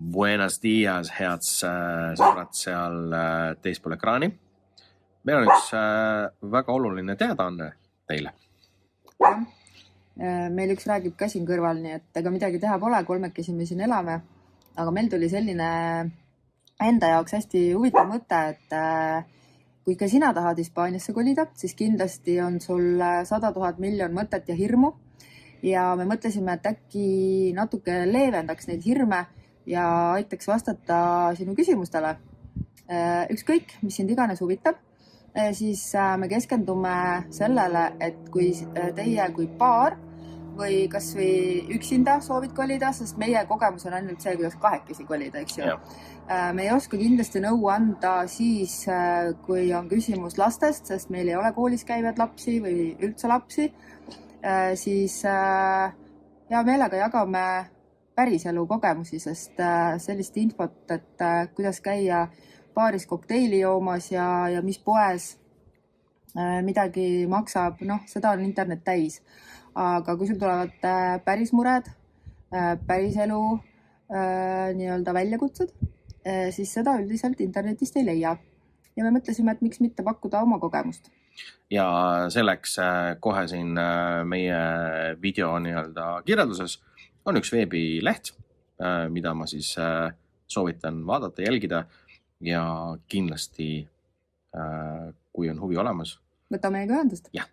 Buenos dias, head sõbrad seal teispool ekraani. Meil on üks väga oluline teadaanne teile. Meil üks räägib käsin kõrval, nii et ega midagi teha pole, kolmekesi me siin elame. Aga meil tuli selline enda jaoks hästi huvitav mõte, et kui ka sina tahad Hispaaniasse kolida, siis kindlasti on sul 100 000 miljon mõtet ja hirmu. Ja me mõtlesime, et äkki natuke leevendaks neid hirme ja aitaks vastata sinu küsimustele. Ükskõik, mis sind iganes huvitab, siis me keskendume sellele, et kui teie kui paar või kas või üksinda soovid kolida, sest meie kogemus on ainult see, kuidas kahekesi kolida, eks ju. Me ei oska kindlasti nõu anda siis, kui on küsimus lastest, sest meil ei ole koolis käivad lapsi või üldse lapsi, siis hea meelega jagame päriselu kogemusi, sest sellist infot, et kuidas käia paaris kokteili joomas ja mis poes midagi maksab, seda on internet täis. Aga kui sul tulevad päris mured, päris elu nii-öelda väljakutsed, siis seda üldiselt internetist ei leia. Ja me mõtlesime, et miks mitte pakkuda oma kogemust. Ja selleks kohe siin meie video nii-öelda kirjelduses on üks veebileht, mida ma siis soovitan vaadata, jälgida ja kindlasti, kui on huvi olemas. Võta meiega ühendust. Jah.